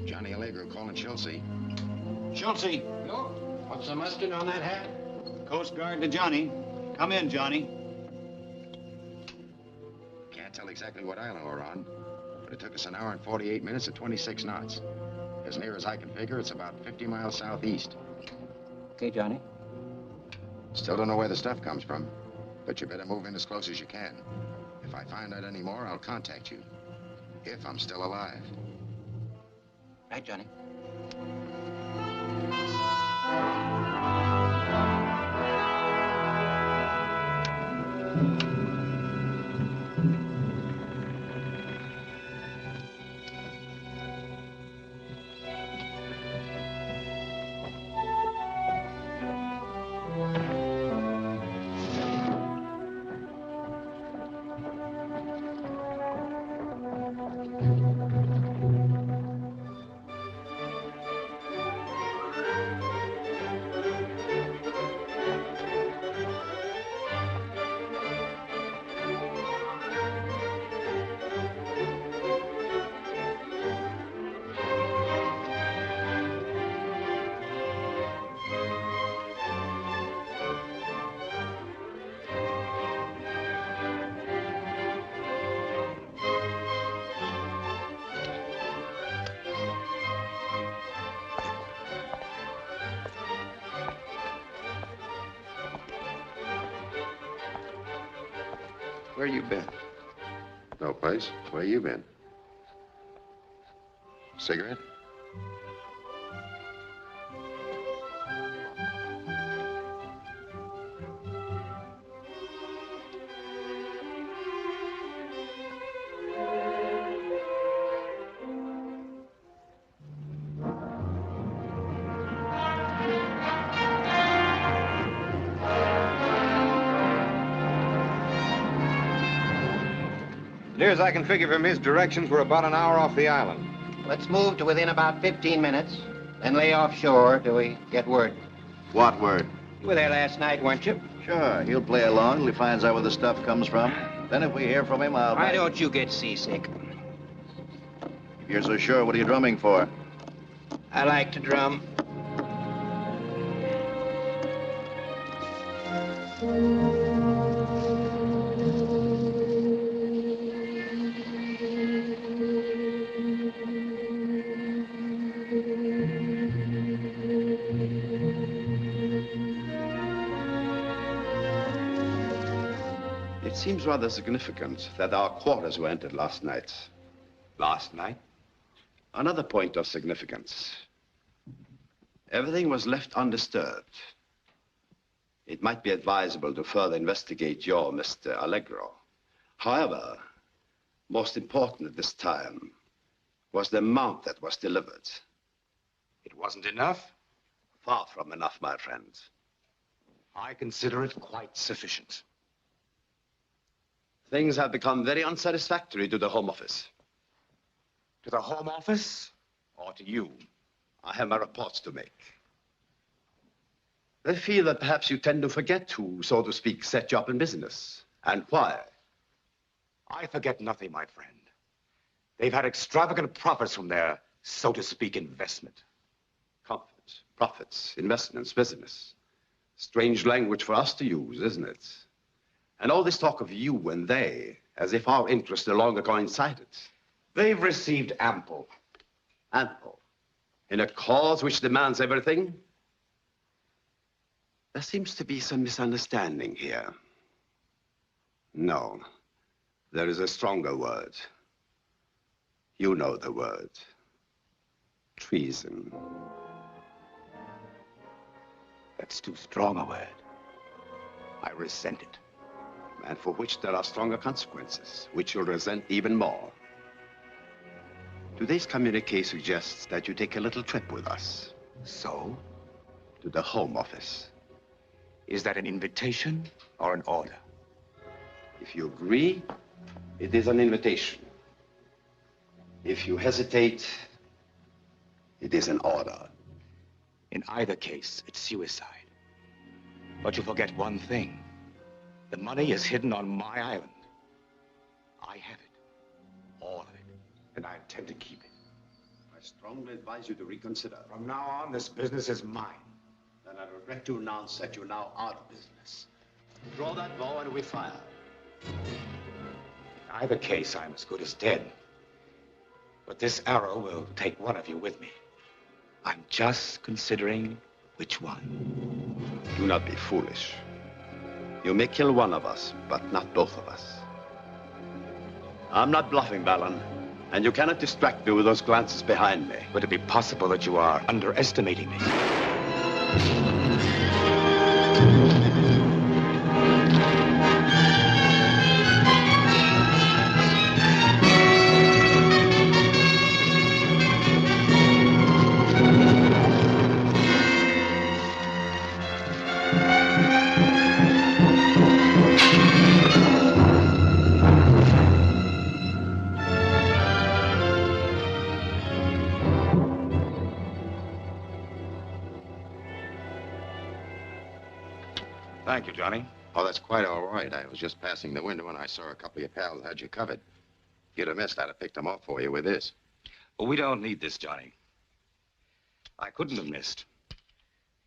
Johnny Allegro calling Chelsea. Schultze. No? What's the mustard on that hat? Coast Guard to Johnny. Come in, Johnny. Can't tell exactly what island we're on, but it took us an hour and 48 minutes at 26 knots. As near as I can figure, it's about 50 miles southeast. Okay, Johnny. Still don't know where the stuff comes from, but you better move in as close as you can. If I find out any more, I'll contact you. If I'm still alive. Right, Johnny. Where you been? No place. Where you been? Cigarette? Near as I can figure from his directions, we're about an hour off the island. Let's move to within about 15 minutes, then lay offshore till we get word. What word? You were there last night, weren't you? Sure, he'll play along till he finds out where the stuff comes from. Then if we hear from him, I'll... Why don't you get seasick? If you're so sure, what are you drumming for? I like to drum. It seems rather significant that our quarters were entered last night. Last night? Another point of significance. Everything was left undisturbed. It might be advisable to further investigate your Mr. Allegro. However, most important at this time was the amount that was delivered. It wasn't enough? Far from enough, my friend. I consider it quite sufficient. Things have become very unsatisfactory to the Home Office. To the Home Office or to you? I have my reports to make. They feel that perhaps you tend to forget who, so to speak, set you up in business, and why. I forget nothing, my friend. They've had extravagant profits from their, so to speak, investment. Comfort, profits, investments, business. Strange language for us to use, isn't it? And all this talk of you and they, as if our interests no longer coincided. They've received ample. Ample. In a cause which demands everything? There seems to be some misunderstanding here. No, there is a stronger word. You know the word. Treason. That's too strong a word. I resent it. And for which there are stronger consequences, which you'll resent even more. Today's communique suggests that you take a little trip with us. So? To the Home Office. Is that an invitation or an order? If you agree, it is an invitation. If you hesitate, it is an order. In either case, it's suicide. But you forget one thing. The money is hidden on my island. I have it. All of it. And I intend to keep it. I strongly advise you to reconsider. From now on, this business is mine. Then I regret to announce that you're now out of business. Draw that bow and we fire. In either case, I'm as good as dead. But this arrow will take one of you with me. I'm just considering which one. Do not be foolish. You may kill one of us, but not both of us. I'm not bluffing, Balan. And you cannot distract me with those glances behind me. Would it be possible that you are underestimating me? Thank you, Johnny. Oh, that's quite all right. I was just passing the window and I saw a couple of your pals had you covered. If you'd have missed, I'd have picked them off for you with this. Well, we don't need this, Johnny. I couldn't have missed.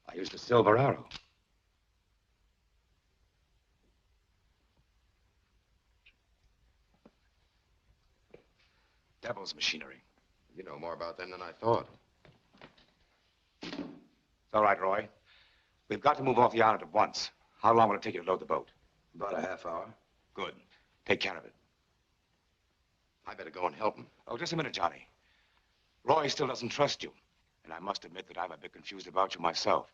I used a silver arrow. Devil's machinery. You know more about them than I thought. It's all right, Roy. We've got to move off the island at once. How long will it take you to load the boat? About a half hour. Good. Take care of it. I better go and help him. Oh, just a minute, Johnny. Roy still doesn't trust you. And I must admit that I'm a bit confused about you myself.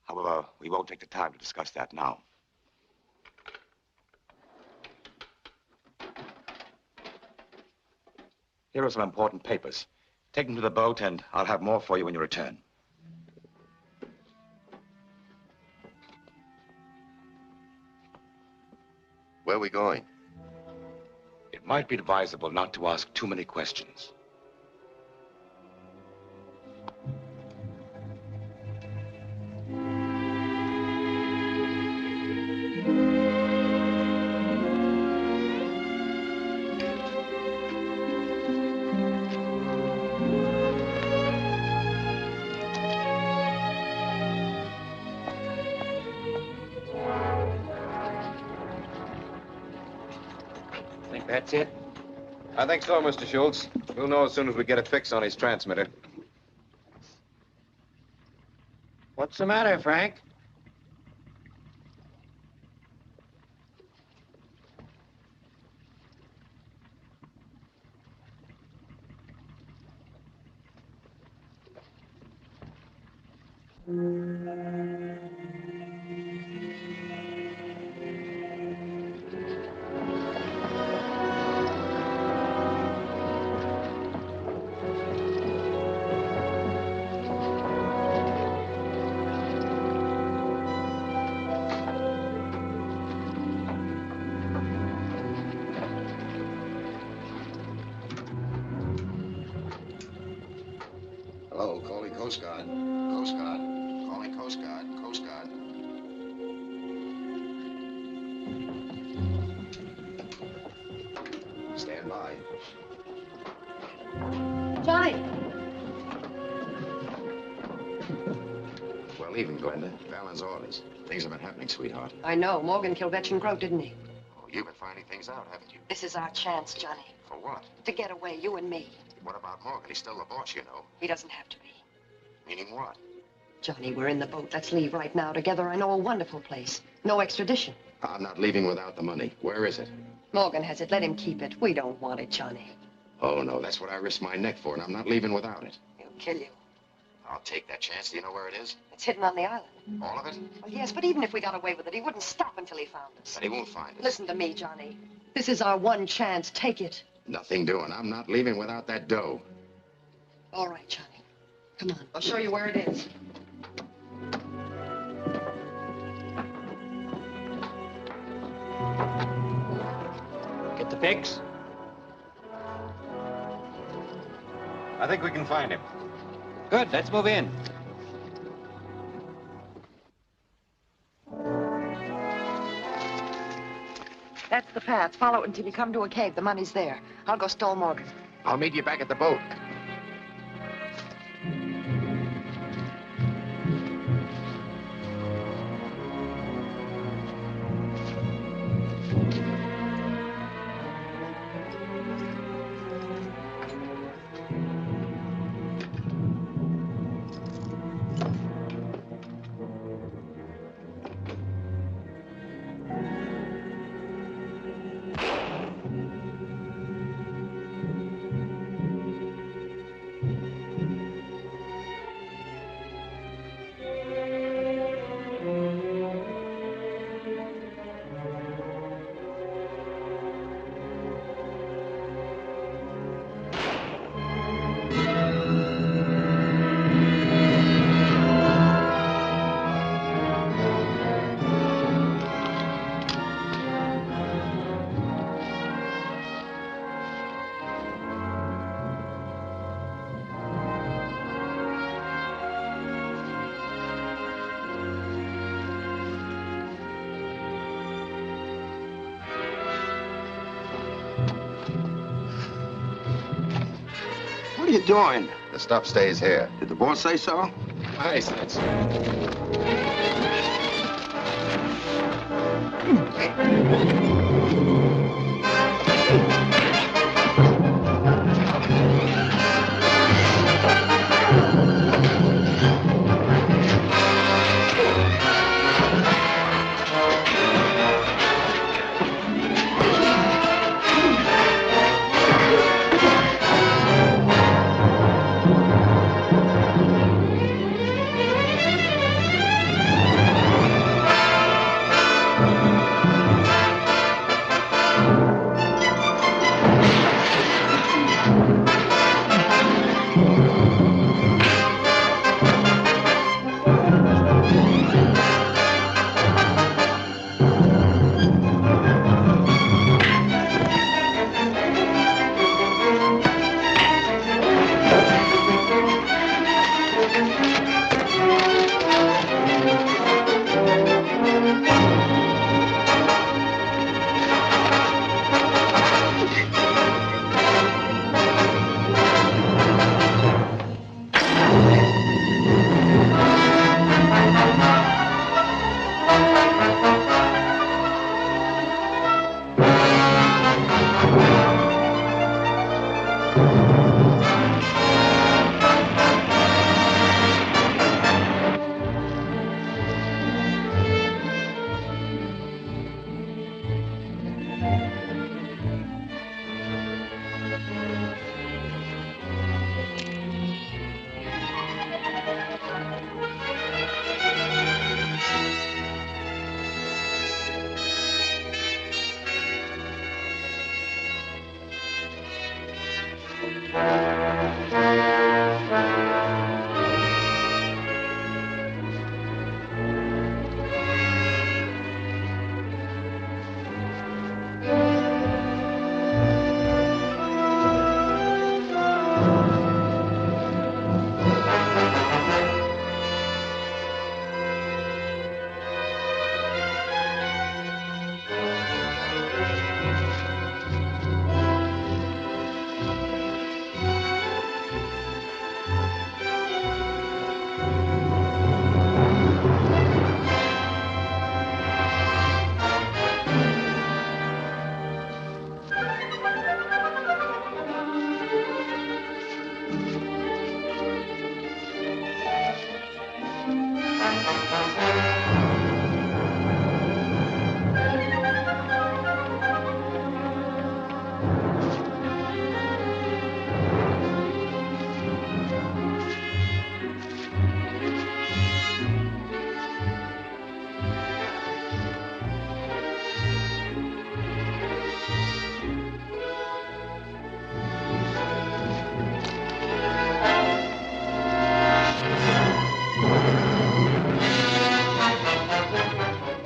However, we won't take the time to discuss that now. Here are some important papers. Take them to the boat, and I'll have more for you when you return. Where are we going? It might be advisable not to ask too many questions. That's it? I think so, Mr. Schultz. We'll know as soon as we get a fix on his transmitter. What's the matter, Frank? Hello, calling Coast Guard. Coast Guard. Calling Coast Guard. Coast Guard. Stand by. Johnny! We're leaving, Glenda. Valen's orders. Things have been happening, sweetheart. I know. Morgan killed Vetch and Crow, didn't he? Oh, you've been finding things out, haven't you? This is our chance, Johnny. For what? To get away, you and me. What about Morgan? He's still the boss, you know. He doesn't have to be. Meaning what? Johnny, we're in the boat. Let's leave right now together. I know a wonderful place. No extradition. I'm not leaving without the money. Where is it? Morgan has it. Let him keep it. We don't want it, Johnny. Oh, no. That's what I risked my neck for, and I'm not leaving without it. He'll kill you. I'll take that chance. Do you know where it is? It's hidden on the island. All of it? Well, yes, but even if we got away with it, he wouldn't stop until he found us. But he won't find us. Listen to me, Johnny. This is our one chance. Take it. Nothing doing. I'm not leaving without that dough. All right, Johnny. Come on. I'll show you where it is. Get the fix? I think we can find him. Good, let's move in. That's the path. Follow it until you come to a cave. The money's there. I'll go stole Morgan. I'll meet you back at the boat. What are you doing? The stuff stays here. Did the boss say so? I said so.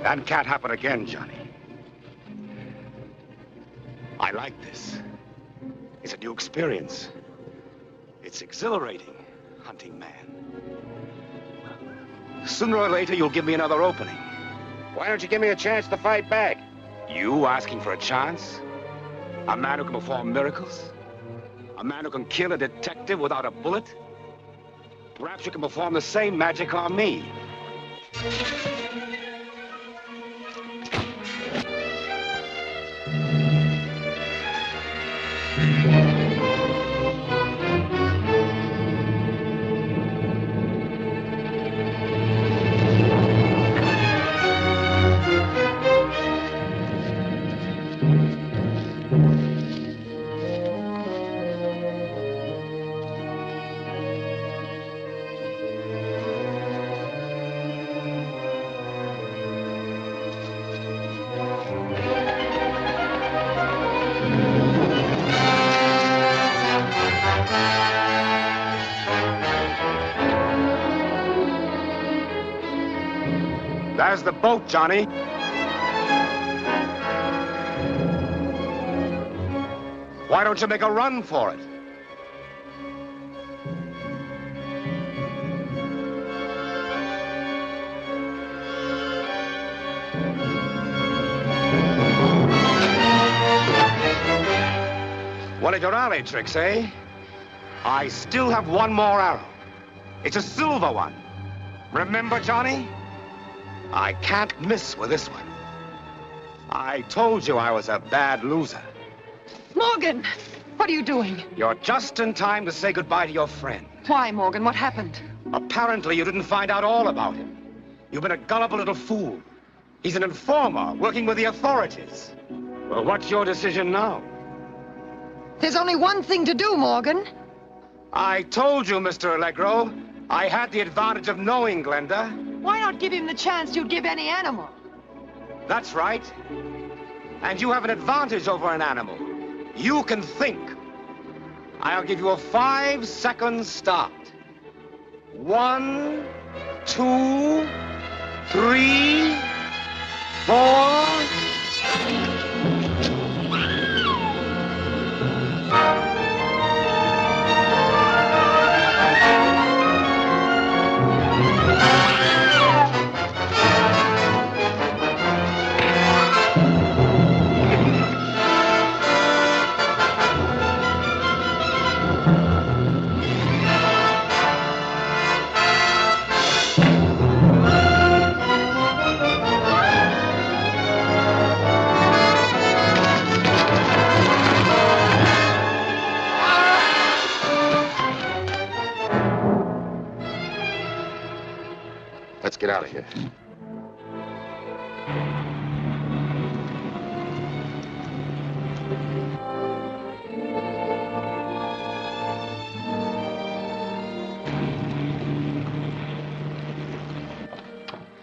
That can't happen again, Johnny. I like this. It's a new experience. It's exhilarating, hunting man. Sooner or later, you'll give me another opening. Why don't you give me a chance to fight back? You asking for a chance? A man who can perform miracles? A man who can kill a detective without a bullet? Perhaps you can perform the same magic on me. There's the boat, Johnny. Why don't you make a run for it? One of your alley tricks, eh? I still have one more arrow. It's a silver one. Remember, Johnny? I can't miss with this one. I told you I was a bad loser. Morgan, what are you doing? You're just in time to say goodbye to your friend. Why, Morgan? What happened? Apparently, you didn't find out all about him. You've been a gullible little fool. He's an informer working with the authorities. Well, what's your decision now? There's only one thing to do, Morgan. I told you, Mr. Allegro, I had the advantage of knowing Glenda. Why not give him the chance you'd give any animal? That's right. And you have an advantage over an animal. You can think. I'll give you a 5-second start. 1, 2, 3, 4. Let's get out of here.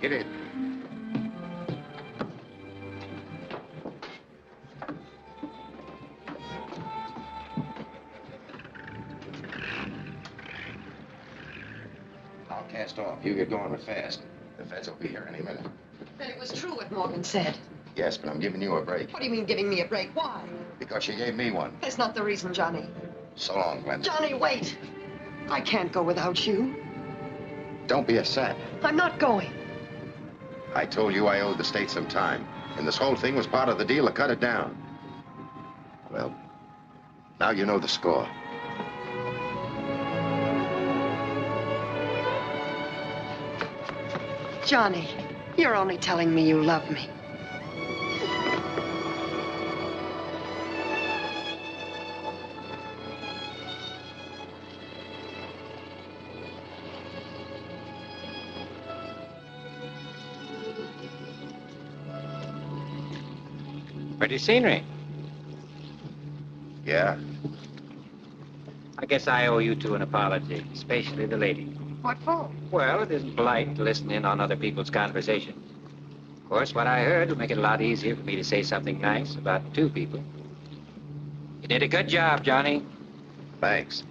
Get in. I'll cast off. You get going fast. The feds will be here any minute. Then it was true what Morgan said. Yes, but I'm giving you a break. What do you mean giving me a break? Why? Because you gave me one. That's not the reason, Johnny. So long, Glenda. Johnny, wait. I can't go without you. Don't be a sap. I'm not going. I told you I owed the state some time, and this whole thing was part of the deal to cut it down. Well, now you know the score. Johnny, you're only telling me you love me. Pretty scenery. Yeah? I guess I owe you two an apology, especially the lady. What for? Well, it isn't polite to listen in on other people's conversation. Of course, what I heard would make it a lot easier for me to say something nice about two people. You did a good job, Johnny. Thanks.